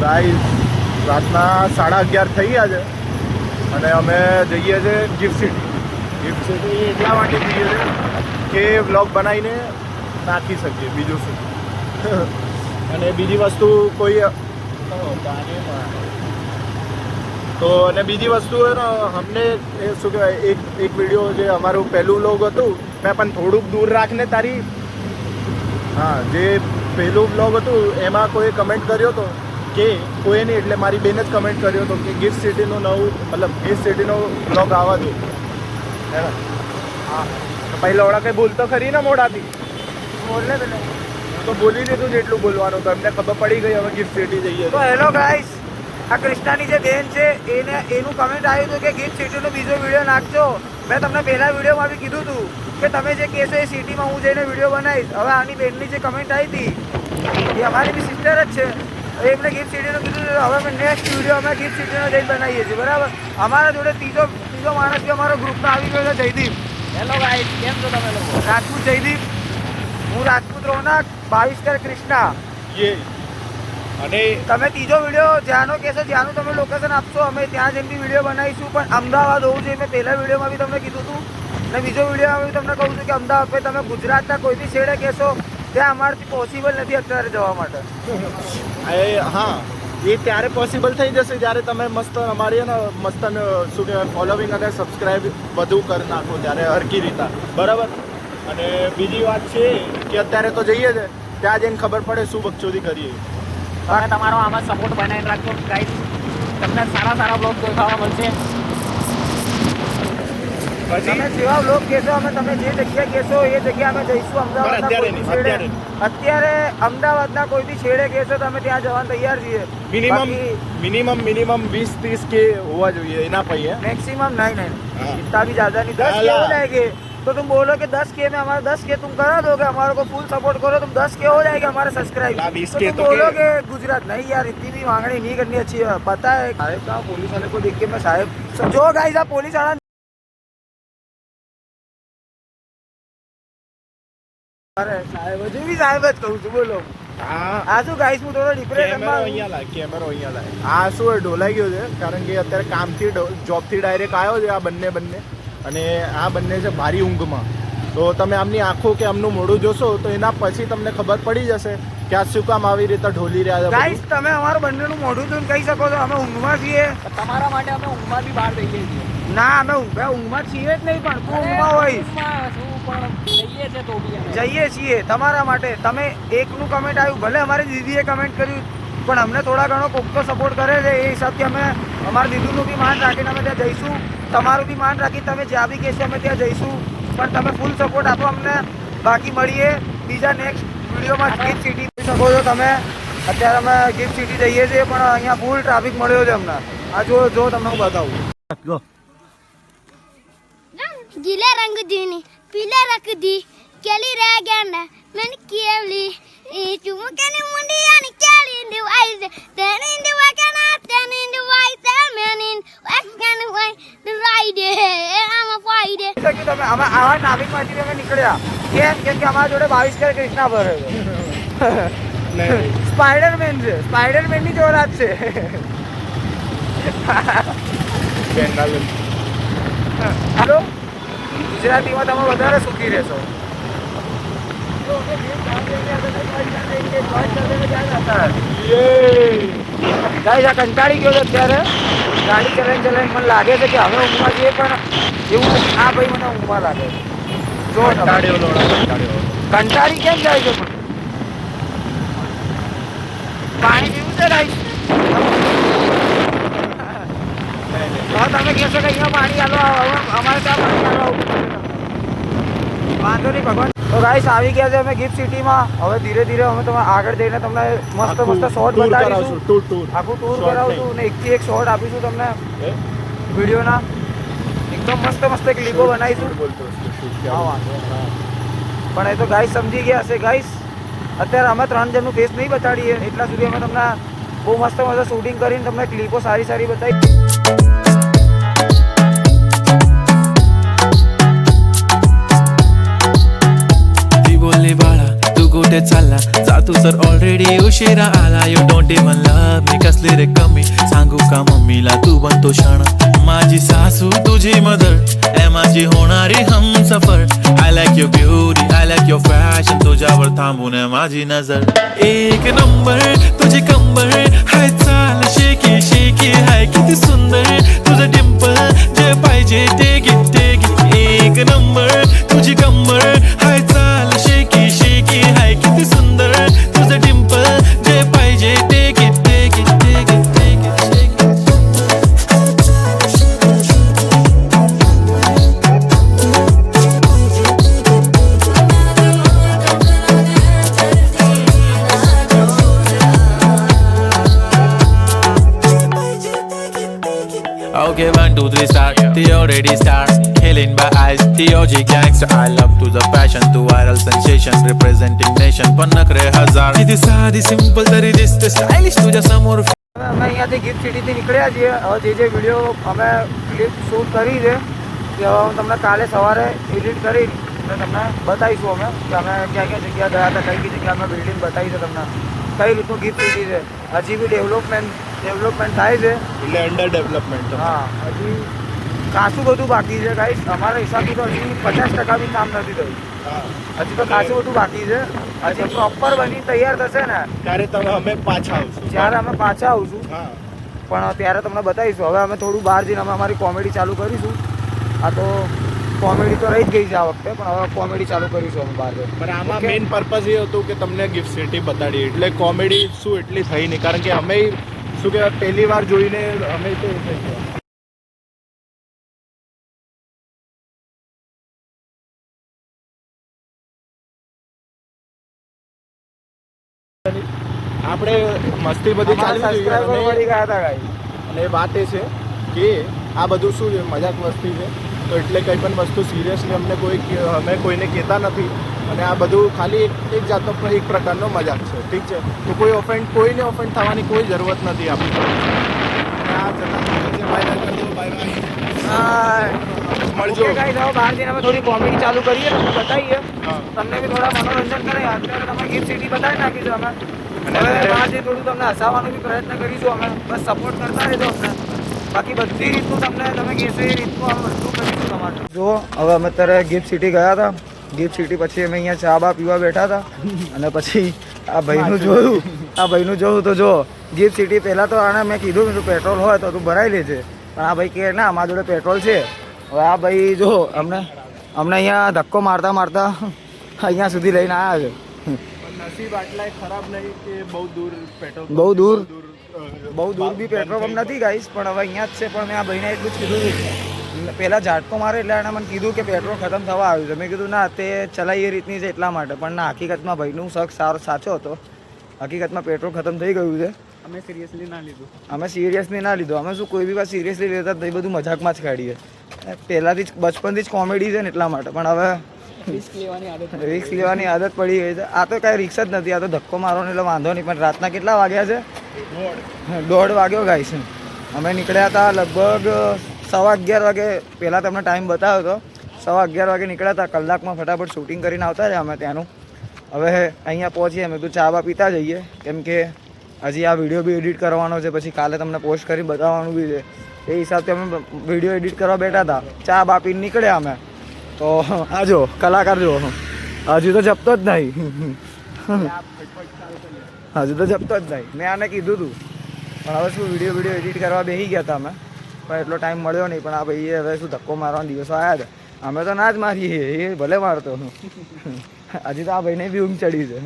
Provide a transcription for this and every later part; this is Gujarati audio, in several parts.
ગાઈસ રાતના 11:30 થઈ ગયા છે અને અમે જઈએ છીએ ગિફ્ટ સિટી એટલા માટે જઈએ છીએ કે વ્લોગ બનાવીને નાખી શકીએ, બીજું શું. અને બીજી વસ્તુ કોઈ તો અને બીજી વસ્તુ ને અમને એ શું કહેવાય, એક વિડીયો જે અમારું પહેલું વ્લોગ હતું, મેં પણ થોડુંક દૂર રાખને તારી, હા, જે પહેલું વ્લોગ હતું એમાં કોઈ કમેન્ટ કર્યો હતો કે કોઈ નહીં, એટલે મારી બેન જ કમેન્ટ કર્યો હતો કે ગિફ્ટ સિટીનું નવું, મતલબ ગિફ્ટ સિટીનો વ્લોગ આવવા દો. હા, પહેલાં ઓળા કંઈ બોલતો ખરી ને મોડાથી બોલે ને, તો બોલી દીધું જેટલું બોલવાનું, તો એમને ખબર પડી ગઈ હવે ગિફ્ટ સિટી જઈએ. તો હેલો ગાઈસ, આ કૃષ્ણાની જે બેન છે એનું કમેન્ટ આવ્યું હતું કે ગિફ્ટ સિટીનો બીજો વિડીયો નાખજો. મેં તમને પહેલા વિડીયોમાં બી કીધું હતું કે તમે જે કહેશો એ સિટીમાં હું જઈને વિડીયો બનાવીશ. હવે આની બેનની જે કમેન્ટ આવી હતી એ અમારી બી સિસ્ટર જ છે, એમને ગિફ્ટ સિટીનું કીધું. હવે અમે નેક્સ્ટ વિડીયો અમે ગિફ્ટ સિટીનો જઈને બનાવીએ છીએ, બરાબર. અમારા જોડે ત્રીજો માણસ બી અમારો ગ્રુપમાં આવી ગયો છે, જયદીપ. હેલો ગાઈસ, કેમ છો તમે લોકો? રાજપૂત જયદીપ, હું રાજપૂત રોનક, 22 કૃષ્ણા. અને તમે ત્રીજો વિડીયો જ્યાંનો કહેશો, જ્યાંનું તમે લોકેશન આપશો, અમે ત્યાં જઈને બી વિડીયો બનાવીશું. પણ અમદાવાદ હોવું જોઈએ, મેં પહેલા વિડીયોમાં બી તમને કીધું હતું અને બીજો વિડીયોમાં બી તમને કહું છું કે અમદાવાદ પર તમે ગુજરાતના કોઈ બી શેડે કહેશો ત્યાં અમારાથી પોસિબલ નથી અત્યારે જવા માટે. હા, એ ત્યારે પોસિબલ થઈ જશે જ્યારે તમે મસ્ત અમારી ને મસ્ત શું કહેવાય ફોલોવિંગ અને સબસ્ક્રાઈબ બધું કરી નાખો ત્યારે હરકી રીતે, બરાબર. અને બીજી વાત છે કે અત્યારે તો જઈએ છે, ત્યાં જઈને ખબર પડે શું બકચોદી કરીએ. અને તમારો આમાં સપોર્ટ બનાવીને રાખજો ગાઈસ, તમને સારા બ્લોગ દેખાવા મળશે. તમે જેવા બ્લોગ કહેશો, અમે તમે જે જગ્યા કહેશો એ જગ્યા અમે જઈશું. અમદાવાદના અત્યારે અમદાવાદના કોઈ બી છેડે કહેશો તો અમે ત્યાં જવા તૈયાર છીએ. મિનિમમ 20-30 કે હોવા જોઈએ, એના પછી मैक्सिमम नहीं इतना भी ज्यादा नहीं. 10 के हो जाएंगे तो तुम बोलो कि 10 के में हमारा 10 के तुम करा दोगे, हमारे को फुल सपोर्ट करो, तुम 10 के हो जाएगा हमारे सब्सक्राइब. तो तुम बोलोगे गुजरात नहीं यार, इतनी भी मांगनी नहीं करनी अच्छी है. पता है साहेब का पुलिस वाले को देख के मैं साहेब जो गाइस आप पुलिस वाला अरे साहेब हजू भी साहेब જ કહું છું, બોલો. આ શું ગાઈસ, હું થોડો ડિપ્રેશનમાં. કેમેરો અહીંયા લાગે. આ શું ઢોલાઈ ગયો છે કારણ કે અત્યારે કામથી જોબથી ડાયરેક્ટ આવ્યો છે આ બંને અને આ બંને છે ભારી ઊંઘમાં. તો તમે આમની આંખો કે આમનું મોઢું જોશો તો એના પછી તમને ખબર પડી જશે કે આ શું કામ આવી રીતે ઢોલી રહ્યા છે. ગાઈસ તમે અમારું બંનેનું મોઢું જોઈને કહી શકો છો અમે ઊંઘમાં છીએ. તમારા માટે અમે ઊંઘમાં બી બહાર જઈએ છીએ. ના, અમે ઊંઘમાં છીએ જ નહીં, પણ તું ઊંઘમાં હોઈશ. જઈએ છીએ તમારા માટે. તમે એકનું કમેન્ટ આવ્યું, ભલે અમારી દીદીએ કમેન્ટ કર્યું, પણ અમને થોડા ઘણો કોક તો સપોર્ટ કરે છે, એ હિસાબથી અમે અમારા દીદીનું બી માન રાખીને અમે ત્યાં જઈશું. તમારું બી માન રાખી તમે જ્યાં બી કહેશો અમે ત્યાં જઈશું. પણ તમે ફૂલ સપોર્ટ આપો અમને. બાકી મળીએ બીજા નેક્સ્ટ વિડીયોમાં. ગિફ્ટ સિટી જોઈ શકો છો તમે. અત્યારે અમે ગિફ્ટ સિટી જઈએ છીએ, પણ અહીંયા ફૂલ ટ્રાફિક મળ્યો છે અમને. આ જો તમને હું બતાવું. ગીલા રંગ દીની પીલા રખ દી કેલી રે ગેના મેન કેલી એ ચુમકની મુંડિયાની કેલી ઇન ધ વાઇઝ ધેન ઇન ધ વાકના ધેન ઇન ધ વાઇઝ મેન ઇન વાકન વાય ધ રાઈડ આમ ફાઈડ તમે અમે આવા ટ્રાફિકમાંથી અમે નીકળ્યા કેમ કે અમારા જોડે 22 કૃષ્ણા ભરે છે. સ્પાઈડરમેન છે, સ્પાઈડરમેનની જોરાત છે. હાલો, ગુજરાતીમાં તમે વધારે સુખી રહેશો. ગાઈસ આ કંટાળી ગયો છે અત્યારે ગાડી ચલાવીને મને લાગે છે કે હવે ઊંઘમાં જઈએ, પણ એવું આ ભાઈ મને ઊંઘમાં લાગે છે. જો કંટાળી કેમ જાય છે? પણ પાણી પીવું છે ગાઈસ. તમે કહેશો કે અહીંયા પાણી આલો, અમારે ત્યાં પાણી આલો, વાંધો નહીં ભગવાન. તો ગાઈસ આવી ગયા છે અમે ગિફ્ટ સિટીમાં. હવે ધીરે ધીરે અમે તમે આગળ જઈને તમને મસ્ત શોર્ટ બતાવીશું, આખું ટૂર કરાવશું અને એકથી એક શોર્ટ આપીશું તમને વિડીયોના. એકદમ મસ્ત ક્લિપો બનાવીશું. પણ એ તો ગાઈસ સમજી ગયા હશે. ગાઈસ અત્યારે અમે 3 જણનું ફેસ નહીં બતાડીએ, એટલા સુધી અમે તમને બહુ મસ્ત શૂટિંગ કરીને તમને ક્લિપો સારી બતાવી. बोलने वाला तू गोटे चालला तू तर ऑलरेडी उशिरा आला. You don't even love me. कसली रे कमी सांगू का मम्मीला तू बनतो क्षण. माझी सासू तुझी मदर ए माझी होणारी Humsafar. I like your beauty I like your fashion. तुझ्यावर थांबून आहे माझी नजर. एक नंबर तुझी कंबर हाय चाल शेकी शेकी हाय किती सुंदर तुझं डिंपल. जे पाहिजे ते घे ते घे. एक नंबर तुझी कंबर हाय चाल शेकी शेकी हाय किती सुंदर तुझं डिंपल. जे पाहिजे ते घे ते घे ते घे ते घे. Okay, 1, 2, 3 start. The already start. Killing by eyes. The OG gangster. I love to the passion. To viral sensation. Representing nation. पण नखरे हजार. किती साधी सिंपल तरी दिसते स्टाइलिश तुझ्या समोर. અમે અહીંયાથી ગિફ્ટ સિટીથી નીકળ્યા છીએ. હવે જે વિડીયો અમે ક્લિપ શૂટ કરી છે તે હવે હું તમને કાલે સવારે એડિટ કરી તમને બતાવીશું અમે કે અમે ક્યાં ક્યાં જગ્યા ગયા હતા, કઈ કઈ જગ્યા અમે બિલ્ડિંગ બતાવી છે તમને, કઈ રીતનું ગિફ્ટ સિટી છે. હજી બી ડેવલપમેન્ટ થાય છે. એટલે અંડર ડેવલપમેન્ટ. હા, હજી ખાસું બધું બાકી છે ગાઈસ. અમારા હિસાબથી તો હજી 50% બી કામ નથી થયું. હજી તો ખાસું બધું બાકી છે. હજી પ્રોપર બની તૈયાર થશે ને ત્યારે તમે અમે પાછા આવશું. જ્યારે અમે પાછા આવશું હા, પણ ત્યારે તમને બતાવીશું. હવે અમે થોડું બહાર જઈને અમે અમારી કોમેડી ચાલુ કરીશું. આ તો કોમેડી તો રહી જ ગઈ છે આ વખતે, પણ હવે કોમેડી ચાલુ કરીશું અમે બહાર જઈને. પણ આમાં Okay. મેઇન પર્પઝ એ હતું કે તમને ગિફ્ટ સિટી બતાડી. એટલે કોમેડી શું એટલી થઈ નહીં, કારણ કે અમે શું કહેવાય પહેલી વાર જોઈને અમે તો એ થઈ ગયા. આપણે મસ્તી બધી ચાલુ સબસ્ક્રાઈબર મળી ગયા હતા ગાઈસ. અને વાત એ છે કે આ બધું શું છે, મજાક મસ્તી છે. તો એટલે કંઈ પણ વસ્તુ સિરિયસલી અમે કોઈને કહેતા નથી. અને આ બધું ખાલી એક જાતનો એક પ્રકારનો મજાક છે. ઠીક છે, તો કોઈને ઓફેન્ડ થવાની કોઈ જરૂરત નથી આપણી. અને આ જતા બાય કરી દો, બાય મળજો. Okay guys, હવે બહાર જઈને અમે થોડી કોમેડી ચાલુ કરીએ, તમને બતાવીએ. હા. તમને બી થોડા મનોરંજન કરે. અત્યારે તમે ગિફ્ટ સિટી બતાવી નાખીશું અમે. અને હવે ત્યારે- બહાર જઈ થોડું તમને હસાવવાનો બી પ્રયત્ન કરીશું અમે. બસ સપોર્ટ કરતા રહેજો અમને. બાકી બધી રીતનું તમે કહેશો એ રીતનું અમે બધું કરીશું તમારે. જો હવે અમે અત્યારે ગિફ્ટ સિટી ગયા હતા. ગિફ્ટ સિટી પછી અમે અહીંયા ચા બા પીવા બેઠા હતા. અને પછી આ ભાઈનું જોયું તો જો ગિફ્ટ સિટી પહેલાં તો આને મેં કીધું કે પેટ્રોલ હોય તો તું ભરાઈ લેજે. પણ આ ભાઈ કહે ના, અમારા જોડે પેટ્રોલ છે. હવે આ ભાઈ જો અમને અહીંયા ધક્કો મારતા અહીંયા સુધી લઈને આવ્યા છે. નસીબ આટલા ખરાબ નહીં કે બહુ દૂર પેટ્રોલ બહુ દૂર બી પેટ્રોલ પંપ નથી ગાઈસ, પણ હવે અહીંયા જ છે. પણ મેં આ ભાઈને એટલું જ કીધું, પહેલાં ઝાટકો મારે એટલે એણે મને કીધું કે પેટ્રોલ ખતમ થવા આવ્યું છે. મેં કીધું ના, તે ચલાવી એ રીતની છે એટલા માટે. પણ ના, હકીકતમાં ભાઈનું શક સાચો હતો. હકીકતમાં પેટ્રોલ ખતમ થઈ ગયું છે. અમે સિરિયસલી ના લીધું. અમે સિરિયસલી ના લીધું. અમે શું કોઈ બી વાત સિરિયસલી લેતા એ બધું મજાકમાં જ કાઢીએ. પહેલાંથી જ બચપનથી જ કોમેડી છે ને એટલા માટે. પણ હવે રિસ્ક લેવાની આદત રિસ્ક લેવાની આદત પડી ગઈ છે. આ તો કાંઈ રિક્સ જ નથી, આ તો ધક્કો મારવાનો એટલે વાંધો નહીં. પણ રાતના કેટલા વાગ્યા છે? 1:30 વાગ્યો ગાઈસ. અમે નીકળ્યા હતા લગભગ 11:15 વાગે. પહેલાં તમને ટાઈમ બતાવ્યો હતો. 11:15 વાગે નીકળ્યા હતા. કલાકમાં ફટાફટ શૂટિંગ કરીને આવતા રહ્યા અમે ત્યાંનું. હવે અહીંયા પહોંચીએ અમે તો ચા બા પીતા જઈએ, કેમ કે હજી આ વિડીયો બી એડિટ કરવાનો છે. પછી કાલે તમને પોસ્ટ કરી બતાવવાનું બી છે. એ હિસાબથી અમે વિડીયો એડિટ કરવા બેઠા હતા. ચા બા પીને નીકળ્યા અમે. તો આ જો કલાકાર જો હજુ તો જપતો જ નહીં. હજુ તો જપતો જ નહીં. મેં આને કીધું હતું, પણ હવે શું વિડીયો એડિટ કરવા બેસી ગયા હતા અમે. પણ એટલો ટાઈમ મળ્યો નહીં. પણ આ ભાઈએ હવે શું ધક્કો મારવાનો દિવસો આવ્યા હતા. અમે તો ના જ મારીએ, એ ભલે મારતો. હજી તો આ ભાઈને બી ઊંઘ ચડી છે.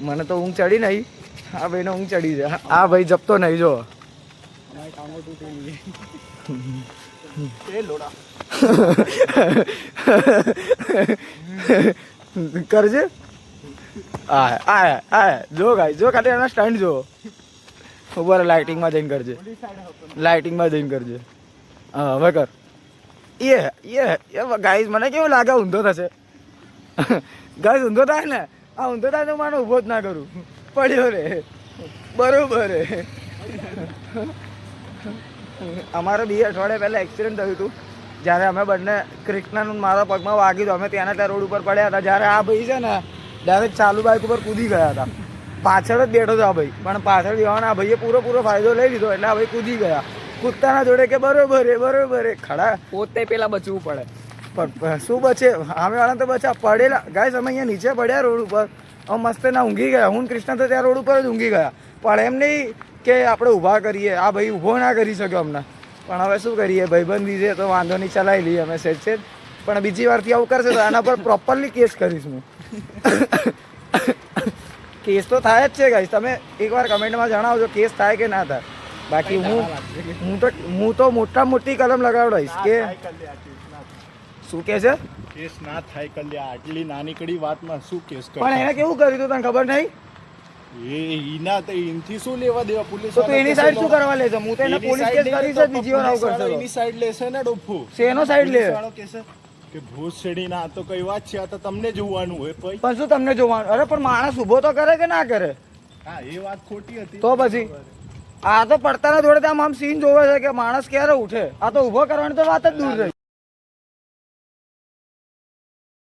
મને તો ઊંઘ ચડી નહીં, આ ભાઈને ઊંઘ ચડી છે. આ ભાઈ જપતો નહીં જો. કરજે. આ જો ગાઈ, જો ખાલી એના સ્ટન્ટ જો. ઉપર લાઇટિંગમાં જઈને કરજે. લાઇટિંગમાં જઈને કરજે. હા હવે કર. એ ગાઈઝ મને કેવું લાગે ઊંધો થશે. ગાઈઝ ઊંધો થાય ને, આ ઊંધો થાય તો મારે ઊભો જ ના કરું. પડ્યો રે બરોબર રે. અમારે 2 અઠવાડિયા પહેલાં એક્સિડન્ટ થયું હતું. જ્યારે અમે બંને કૃષ્ણનું મારા પગમાં વાગ્યું હતું. અમે ત્યાં રોડ ઉપર પડ્યા હતા. જ્યારે આ ભાઈ છે ને ડાયરેક્ટ ચાલુ બાઇક ઉપર કૂદી ગયા હતા. પાછળ જ બેઠો હતો આ ભાઈ, પણ પાછળ બેવાના આ ભાઈએ પૂરો ફાયદો લઈ લીધો એટલે આ ભાઈ કૂદી ગયા કૂદતાના જોડે કે બરોબર ખડા પોતે પેલા બચવું પડે. પણ શું બચે, સામેવાળા તો બચા પડેલા. ગાઈસ અમે અહીંયા નીચે પડ્યા રોડ ઉપર, હવે મસ્ત ના ઊંઘી ગયા. હું કૃષ્ણ તો ત્યાં રોડ ઉપર જ ઊંઘી ગયા. પણ એમ નહીં કે આપણે ઊભા કરીએ, આ ભાઈ ઊભો ના કરી શક્યો હમણાં. પણ હવે શું કરીએ, ભાઈબંધી છે તો વાંધો નહીં, ચલાવી લઈએ અમે સેજ. પણ બીજી વારથી આવું કરશે તો આના પર પ્રોપરલી કેસ કરીશ હું. કેસ તો થાય જ છે ગાઈસ, તમે એકવાર કમેન્ટમાં જણાવજો કેસ થાય કે ના થાય. બાકી હું તો મોટી કલમ લગાવડાવીશ કે શું કે છે કેસ ના થાય કલ્યા, આટલી નાનીકડી વાતમાં શું કેસ કરે? પણ એને કેવું કર્યું હતું તને ખબર નહીં? ઈના તો એનથી શું લેવા દેવા પોલીસ? તો એની સાઈડ શું કરવા લેશે? હું તો એને પોલીસ કેસ કરીશ જ, બીજી વાર આવું કરશે એની સાઈડ લેશે ને ડોફો. શેનો સાઈડ લે? પોલીસવાળો કહેશે કે ભૂત શેડી ના તો કઈ વાત છે, આ તો તમને જોવાનું હોય ભાઈ. પણ શું તમને જોવાનું? અરે પણ માણસ ઊભો તો કરે કે ના કરે? હા એ વાત ખોટી હતી. તો પછી આ તો પડતાના જોડે આમ સીન જોવે છે કે માણસ ક્યારે ઉઠે, આ તો ઊભો કરવાની તો વાત જ દૂર રહી.